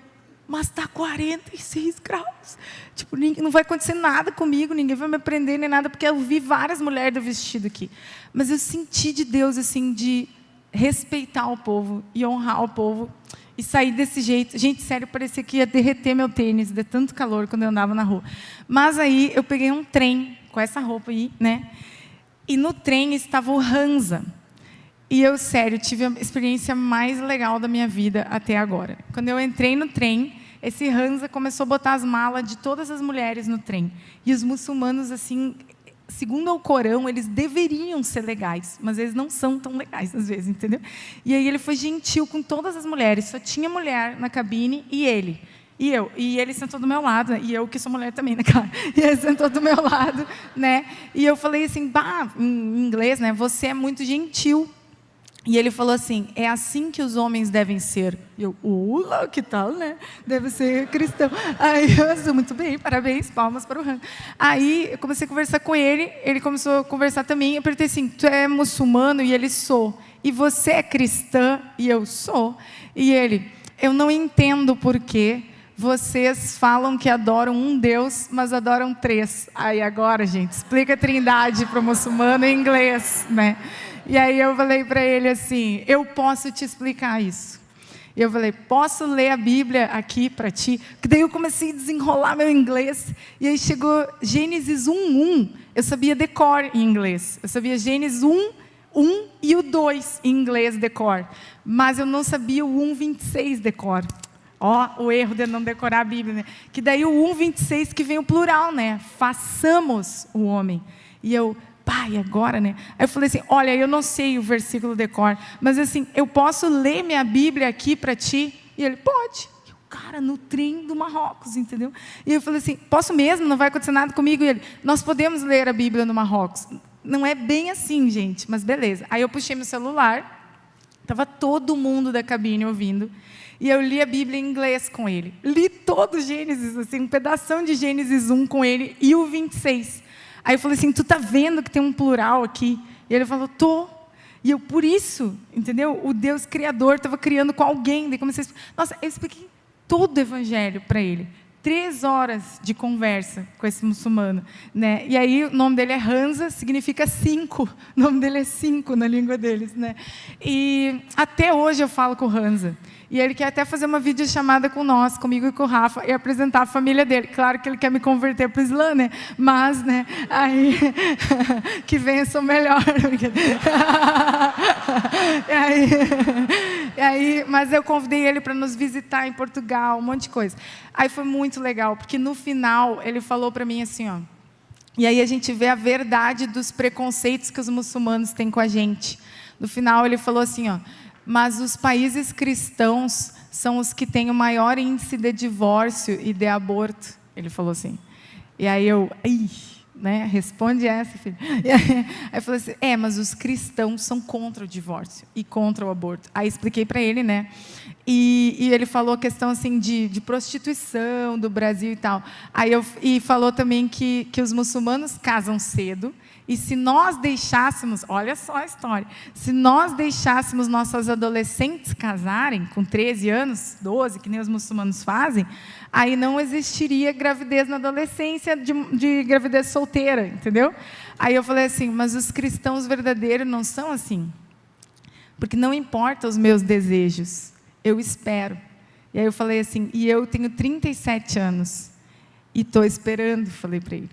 mas está 46 graus. Tipo, não vai acontecer nada comigo, ninguém vai me prender nem nada, porque eu vi várias mulheres de vestido aqui. Mas eu senti de Deus, assim, de respeitar o povo e honrar o povo e sair desse jeito. Gente, sério, parecia que ia derreter meu tênis, de tanto calor quando eu andava na rua. Mas aí eu peguei um trem com essa roupa aí, né? E no trem estava o Hansa. E eu, sério, tive a experiência mais legal da minha vida até agora. Quando eu entrei no trem, esse Hansa começou a botar as malas de todas as mulheres no trem. E os muçulmanos, assim, segundo o Corão, eles deveriam ser legais, mas eles não são tão legais, às vezes, entendeu? E aí ele foi gentil com todas as mulheres. Só tinha mulher na cabine e ele. E ele sentou do meu lado, e eu que sou mulher também, né, cara? E ele sentou do meu lado, né? E eu falei assim, bah, em inglês, né? Você é muito gentil. E ele falou assim, é assim que os homens devem ser. E eu, que tal, né? Deve ser cristão. Aí eu disse, muito bem, parabéns, palmas para o Hansa. Aí eu comecei a conversar com ele começou a conversar também. Eu perguntei assim, tu é muçulmano? E ele, sou. E você é cristã? E eu, sou. E ele, eu não entendo por quê. Vocês falam que adoram um Deus, mas adoram três. Aí agora, gente, explica a trindade para o muçulmano em inglês, né? E aí eu falei para ele assim, eu posso te explicar isso. E eu falei, posso ler a Bíblia aqui para ti? Que daí eu comecei a desenrolar meu inglês. E aí chegou Gênesis 1:1. Eu sabia decor em inglês. Eu sabia Gênesis 1:1 e o 2 em inglês decor. Mas eu não sabia o 1:26 decor. Ó, o erro de não decorar a Bíblia, né? Que daí o 1:26 que vem o plural, né? Façamos o homem. E eu, pai, agora, né? Aí eu falei assim, olha, eu não sei o versículo decor, mas assim, eu posso ler minha Bíblia aqui para ti? E ele, pode. E o cara no trem do Marrocos, entendeu? E eu falei assim, posso mesmo? Não vai acontecer nada comigo? E ele, nós podemos ler a Bíblia no Marrocos. Não é bem assim, gente, mas beleza. Aí eu puxei meu celular, estava todo mundo da cabine ouvindo, e eu li a Bíblia em inglês com ele. Li todo o Gênesis, assim, um pedação de Gênesis 1 com ele, e o 26. Aí eu falei assim, tu tá vendo que tem um plural aqui? E ele falou, tô. E eu, por isso, entendeu? O Deus Criador estava criando com alguém. Daí comecei a explicar. Nossa, eu expliquei todo o Evangelho para ele. 3 horas de conversa com esse muçulmano, né? E aí o nome dele é Hansa, significa 5. O nome dele é 5 na língua deles, né? E até hoje eu falo com o Hansa. E ele quer até fazer uma videochamada com nós, comigo e com o Rafa, e apresentar a família dele. Claro que ele quer me converter para o Islã, né? Mas, né? Aí, que venha sou melhor. Mas eu convidei ele para nos visitar em Portugal, um monte de coisa. Aí foi muito legal, porque no final ele falou para mim assim, ó. E aí a gente vê a verdade dos preconceitos que os muçulmanos têm com a gente. No final ele falou assim, ó. Mas os países cristãos são os que têm o maior índice de divórcio e de aborto. Ele falou assim. E aí eu, né? Responde essa, filho. Aí eu falei assim, mas os cristãos são contra o divórcio e contra o aborto. Aí expliquei para ele, né? E ele falou a questão assim de prostituição do Brasil e tal. E falou também que os muçulmanos casam cedo. E se nós deixássemos, olha só a história, se nós deixássemos nossas adolescentes casarem com 13 anos, 12, que nem os muçulmanos fazem, aí não existiria gravidez na adolescência de gravidez solteira, entendeu? Aí eu falei assim, mas os cristãos verdadeiros não são assim. Porque não importa os meus desejos, eu espero. E aí eu falei assim, e eu tenho 37 anos, e estou esperando, falei para ele.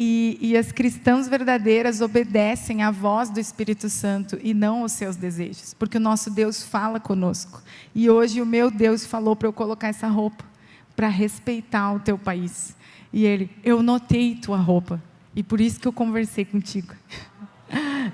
E as cristãs verdadeiras obedecem à voz do Espírito Santo e não aos seus desejos, porque o nosso Deus fala conosco. E hoje o meu Deus falou para eu colocar essa roupa, para respeitar o teu país. E ele, eu notei tua roupa, e por isso que eu conversei contigo.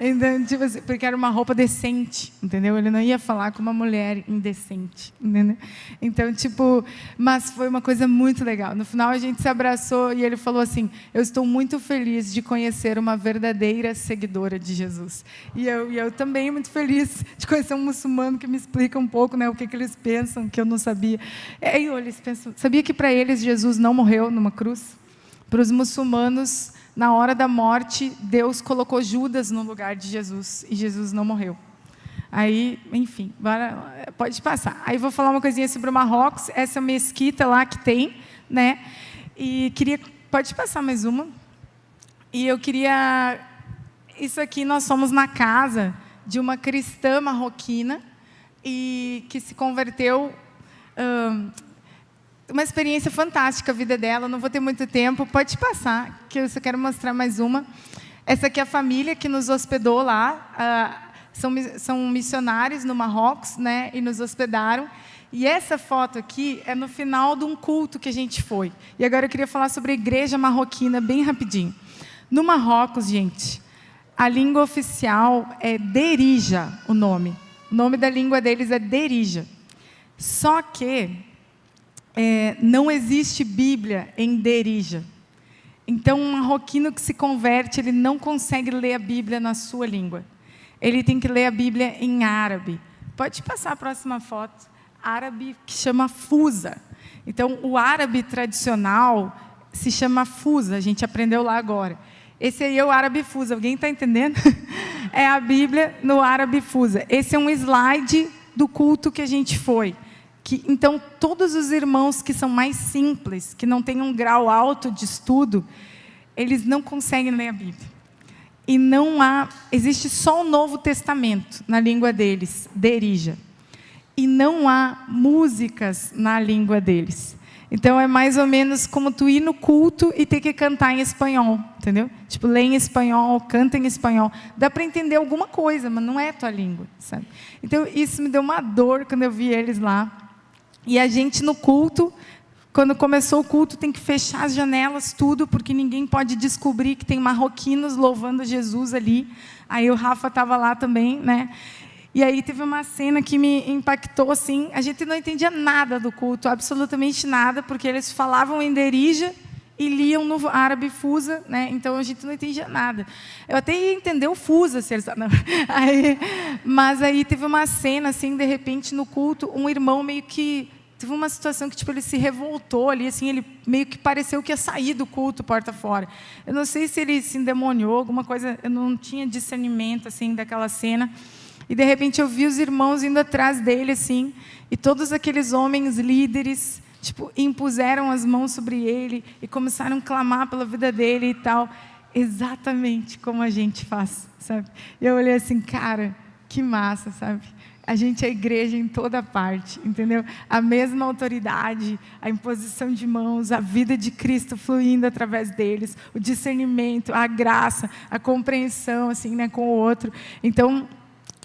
Então, tipo assim, porque era uma roupa decente, entendeu? Ele não ia falar com uma mulher indecente, entendeu? Então, tipo, mas foi uma coisa muito legal. No final a gente se abraçou e ele falou assim, eu estou muito feliz de conhecer uma verdadeira seguidora de Jesus. E eu também muito feliz de conhecer um muçulmano que me explica um pouco, né, o que eles pensam, que eu não sabia. Eles pensam, sabia que para eles Jesus não morreu numa cruz? Para os muçulmanos, na hora da morte, Deus colocou Judas no lugar de Jesus, e Jesus não morreu. Aí, enfim, pode passar. Aí vou falar uma coisinha sobre o Marrocos, essa mesquita lá que tem, né? E pode passar mais uma. E eu queria, isso aqui nós somos na casa de uma cristã marroquina, e que se converteu, uma experiência fantástica a vida dela, não vou ter muito tempo, pode passar, que eu só quero mostrar mais uma. Essa aqui é a família que nos hospedou lá, são missionários no Marrocos, né, e nos hospedaram. E essa foto aqui é no final de um culto que a gente foi. E agora eu queria falar sobre a igreja marroquina, bem rapidinho. No Marrocos, gente, a língua oficial é Derija, o nome. O nome da língua deles é Derija. Só que não existe Bíblia em Derija. Então, um marroquino que se converte, ele não consegue ler a Bíblia na sua língua. Ele tem que ler a Bíblia em árabe. Pode passar a próxima foto. Árabe que chama Fusa. Então, o árabe tradicional se chama Fusa. A gente aprendeu lá agora. Esse aí é o árabe Fusa. Alguém está entendendo? É a Bíblia no árabe Fusa. Esse é um slide do culto que a gente foi. Então, todos os irmãos que são mais simples, que não têm um grau alto de estudo, eles não conseguem ler a Bíblia. E existe só o Novo Testamento na língua deles, Derija. E não há músicas na língua deles. Então, é mais ou menos como tu ir no culto e ter que cantar em espanhol, entendeu? Tipo, lê em espanhol, canta em espanhol. Dá para entender alguma coisa, mas não é tua língua, sabe? Então, isso me deu uma dor quando eu vi eles lá. E a gente no culto, quando começou o culto, tem que fechar as janelas, tudo, porque ninguém pode descobrir que tem marroquinos louvando Jesus ali. Aí o Rafa estava lá também, né? E aí teve uma cena que me impactou, assim, a gente não entendia nada do culto, absolutamente nada, porque eles falavam em Derija e liam no árabe Fusa, né? Então a gente não entendia nada. Eu até ia entender o Fusa, se eles... Não. Mas aí teve uma cena, assim, de repente, no culto, um irmão meio que... Teve uma situação que, tipo, ele se revoltou ali, assim, ele meio que pareceu que ia sair do culto, porta fora. Eu não sei se ele se endemoniou, alguma coisa, eu não tinha discernimento, assim, daquela cena. E, de repente, eu vi os irmãos indo atrás dele, assim, e todos aqueles homens líderes, tipo, impuseram as mãos sobre ele e começaram a clamar pela vida dele e tal, exatamente como a gente faz, sabe? E eu olhei assim, cara, que massa, sabe? A gente é igreja em toda parte, entendeu? A mesma autoridade, a imposição de mãos, a vida de Cristo fluindo através deles, o discernimento, a graça, a compreensão, assim, né, com o outro. Então,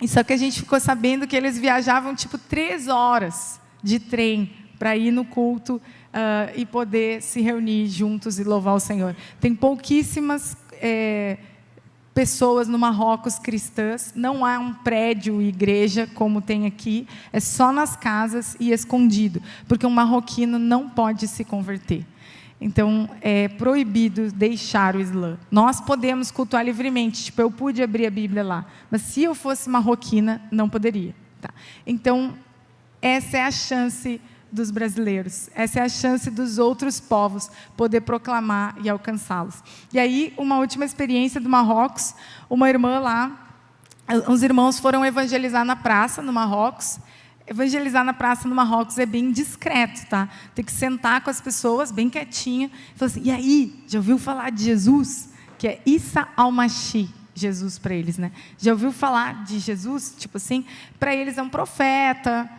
só que a gente ficou sabendo que eles viajavam, tipo, 3 horas de trem para ir no culto e poder se reunir juntos e louvar o Senhor. Tem pouquíssimas pessoas no Marrocos cristãs, não há um prédio, igreja, como tem aqui, é só nas casas e escondido, porque um marroquino não pode se converter. Então, é proibido deixar o Islã. Nós podemos cultuar livremente, tipo, eu pude abrir a Bíblia lá, mas se eu fosse marroquina, não poderia. Tá? Então, essa é a chance dos brasileiros, essa é a chance dos outros povos poder proclamar e alcançá-los. E aí, uma última experiência do Marrocos, uma irmã lá, os irmãos foram evangelizar na praça, no Marrocos. Evangelizar na praça no Marrocos é bem discreto, tá? Tem que sentar com as pessoas, bem quietinha, e falar assim, e aí, já ouviu falar de Jesus? Que é Issa al-Mashi, Jesus para eles, né? Já ouviu falar de Jesus? Tipo assim, para eles é um profeta,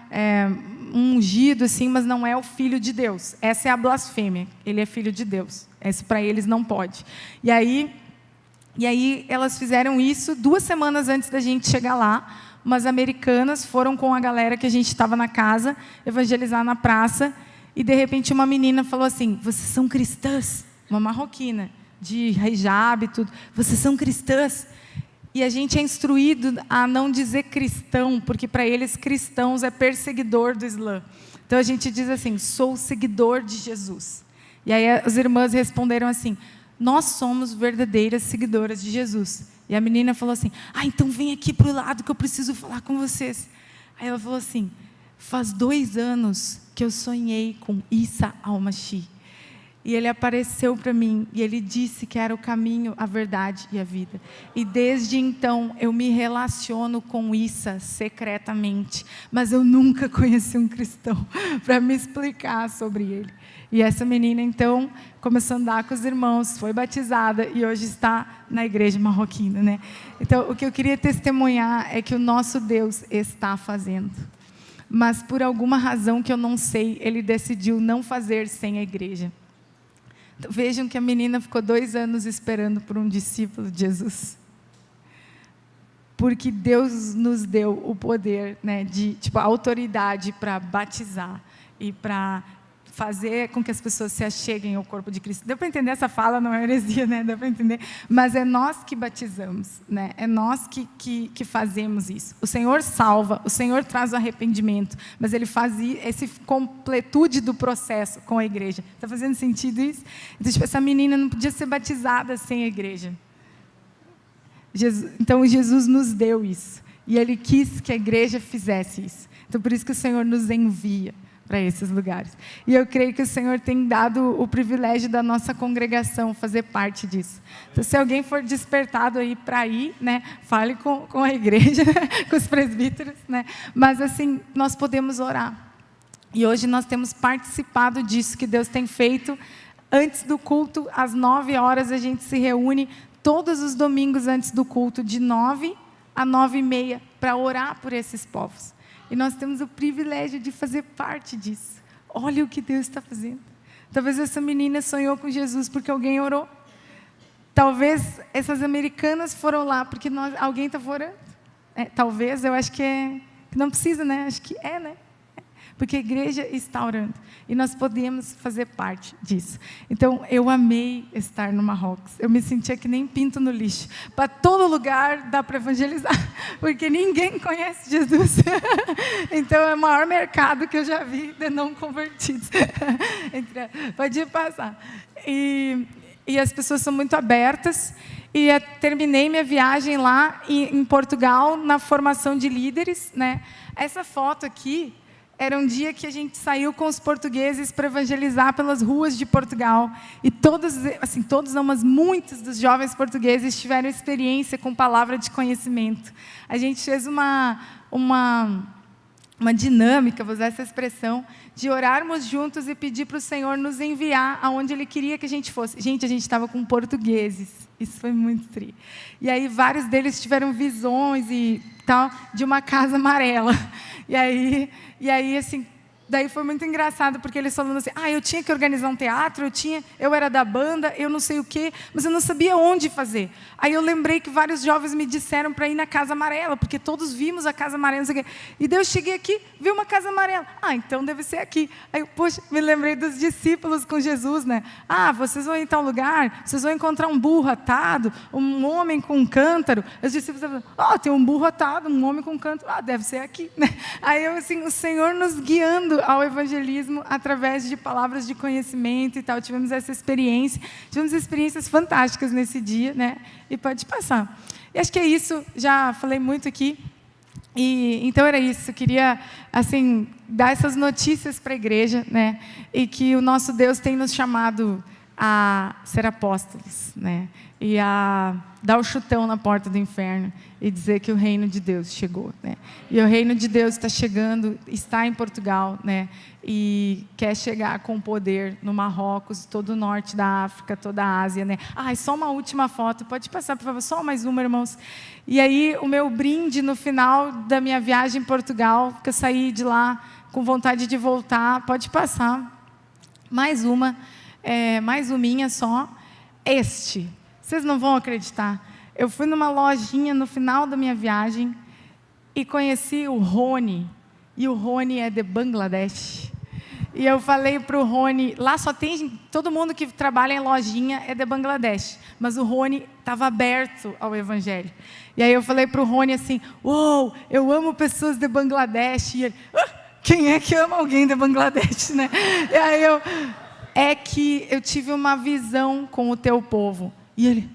um ungido, assim, mas não é o Filho de Deus. Essa é a blasfêmia, ele é Filho de Deus. Esse para eles não pode. E aí elas fizeram isso 2 semanas antes da gente chegar lá. Umas americanas foram com a galera que a gente estava na casa, evangelizar na praça, e de repente uma menina falou assim, vocês são cristãs? Uma marroquina, de hijab e tudo, vocês são cristãs? E a gente é instruído a não dizer cristão, porque para eles cristãos é perseguidor do Islã. Então a gente diz assim, sou seguidor de Jesus. E aí as irmãs responderam assim, nós somos verdadeiras seguidoras de Jesus. E a menina falou assim, então vem aqui para o lado que eu preciso falar com vocês. Aí ela falou assim, faz 2 anos que eu sonhei com Issa al-Mashi. E ele apareceu para mim, e ele disse que era o caminho, a verdade e a vida. E desde então, eu me relaciono com Issa secretamente, mas eu nunca conheci um cristão para me explicar sobre ele. E essa menina, então, começou a andar com os irmãos, foi batizada e hoje está na igreja marroquina, né? Então, o que eu queria testemunhar é que o nosso Deus está fazendo. Mas, por alguma razão que eu não sei, Ele decidiu não fazer sem a igreja. Então, vejam que a menina ficou 2 anos esperando por um discípulo de Jesus. Porque Deus nos deu o poder, né, a autoridade para batizar e para fazer com que as pessoas se acheguem ao corpo de Cristo. Deu para entender essa fala? Não é heresia, né? Deu para entender? Mas é nós que batizamos, né? É nós que fazemos isso. O Senhor salva, o Senhor traz o arrependimento, mas Ele faz essa completude do processo com a igreja. Está fazendo sentido isso? Então, essa menina não podia ser batizada sem a igreja. Então, Jesus nos deu isso. E Ele quis que a igreja fizesse isso. Então, por isso que o Senhor nos envia para esses lugares. E eu creio que o Senhor tem dado o privilégio da nossa congregação fazer parte disso. Então, se alguém for despertado aí para ir, né, fale com a igreja, com os presbíteros, né? Mas assim, nós podemos orar. E hoje nós temos participado disso que Deus tem feito. Antes do culto, às 9 horas, a gente se reúne todos os domingos antes do culto, de 9 a 9h30, para orar por esses povos. E nós temos o privilégio de fazer parte disso. Olha o que Deus está fazendo. Talvez essa menina sonhou com Jesus porque alguém orou. Talvez essas americanas foram lá porque alguém estava orando. Talvez, eu acho que não precisa, né? Acho que né? Porque a igreja está orando. E nós podemos fazer parte disso. Então, eu amei estar no Marrocos. Eu me sentia que nem pinto no lixo. Para todo lugar dá para evangelizar. Porque ninguém conhece Jesus. Então, é o maior mercado que eu já vi de não convertidos. Pode passar. E as pessoas são muito abertas. E terminei minha viagem lá em Portugal, na formação de líderes, né? Essa foto aqui era um dia que a gente saiu com os portugueses para evangelizar pelas ruas de Portugal. E todos não, mas muitos dos jovens portugueses tiveram experiência com palavra de conhecimento. A gente fez uma dinâmica, vou usar essa expressão, de orarmos juntos e pedir para o Senhor nos enviar aonde Ele queria que a gente fosse. Gente, a gente estava com portugueses. Isso foi muito tri. E aí vários deles tiveram visões e tal de uma casa amarela. E aí assim, daí foi muito engraçado, porque eles falando assim, eu tinha que organizar um teatro, eu era da banda, eu não sei o quê, mas eu não sabia onde fazer. Aí eu lembrei que vários jovens me disseram para ir na Casa Amarela, porque todos vimos a Casa Amarela, não sei o quê. E daí eu cheguei aqui, vi uma Casa Amarela. Então deve ser aqui. Aí eu, me lembrei dos discípulos com Jesus, né? Vocês vão em tal lugar, vocês vão encontrar um burro atado, um homem com um cântaro. Os discípulos falaram, tem um burro atado, um homem com um cântaro. Deve ser aqui, né? Aí eu, assim, o Senhor nos guiando ao evangelismo através de palavras de conhecimento e tal. Tivemos essa experiência, tivemos experiências fantásticas nesse dia, né? E pode passar. E acho que é isso, já falei muito aqui. E então era isso, eu queria assim dar essas notícias para a igreja, né? E que o nosso Deus tem nos chamado a ser apóstolos, né? E a dar o chutão na porta do inferno e dizer que o reino de Deus chegou, né? E o reino de Deus está chegando, está em Portugal, né? E quer chegar com poder no Marrocos, todo o norte da África, toda a Ásia, né? E só uma última foto, pode passar, por favor, só mais uma, irmãos. E aí o meu brinde no final da minha viagem em Portugal, que eu saí de lá com vontade de voltar, pode passar. Mais uma. Mais uminha só, vocês não vão acreditar, eu fui numa lojinha no final da minha viagem e conheci o Rony, e o Rony é de Bangladesh, e eu falei para o Rony, lá só tem, todo mundo que trabalha em lojinha é de Bangladesh, mas o Rony estava aberto ao evangelho, e aí eu falei para o Rony assim, uou, eu amo pessoas de Bangladesh, e ele, quem é que ama alguém de Bangladesh, né? E aí é que eu tive uma visão com o teu povo. E ele,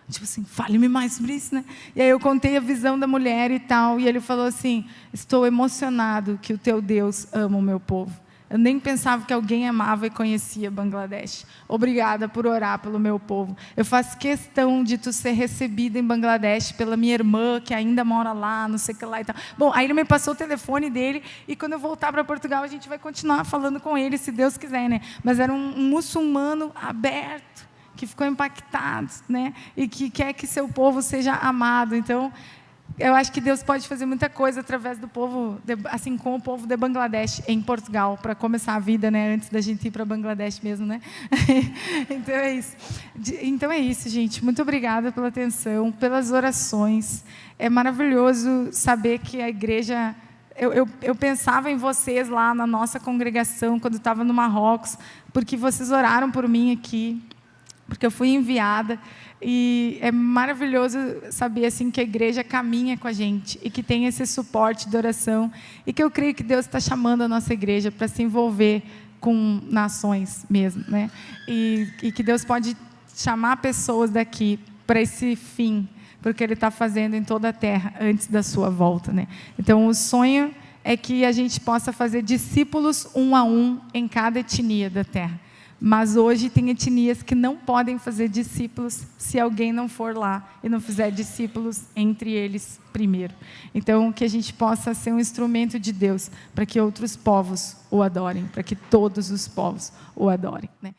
tipo assim, fale-me mais sobre isso, né? E aí eu contei a visão da mulher e tal, e ele falou assim, estou emocionado que o teu Deus ama o meu povo. Eu nem pensava que alguém amava e conhecia Bangladesh. Obrigada por orar pelo meu povo. Eu faço questão de tu ser recebida em Bangladesh pela minha irmã, que ainda mora lá, não sei o que lá e tal. Bom, aí ele me passou o telefone dele, e quando eu voltar para Portugal, a gente vai continuar falando com ele, se Deus quiser, né? Mas era um muçulmano aberto, que ficou impactado, né? E que quer que seu povo seja amado. Então, eu acho que Deus pode fazer muita coisa através do povo, assim, com o povo de Bangladesh, em Portugal, para começar a vida, né? Antes da gente ir para Bangladesh mesmo, né? Então é isso. Então é isso, gente. Muito obrigada pela atenção, pelas orações. É maravilhoso saber que a igreja... Eu pensava em vocês lá na nossa congregação, quando estava no Marrocos, porque vocês oraram por mim aqui, porque eu fui enviada. E é maravilhoso saber assim, que a igreja caminha com a gente e que tem esse suporte de oração, e que eu creio que Deus está chamando a nossa igreja para se envolver com nações mesmo, né? E que Deus pode chamar pessoas daqui para esse fim, porque Ele está fazendo em toda a terra antes da sua volta, né? Então o sonho é que a gente possa fazer discípulos um a um em cada etnia da terra. Mas hoje tem etnias que não podem fazer discípulos se alguém não for lá e não fizer discípulos entre eles primeiro. Então, que a gente possa ser um instrumento de Deus para que outros povos o adorem, para que todos os povos o adorem, né?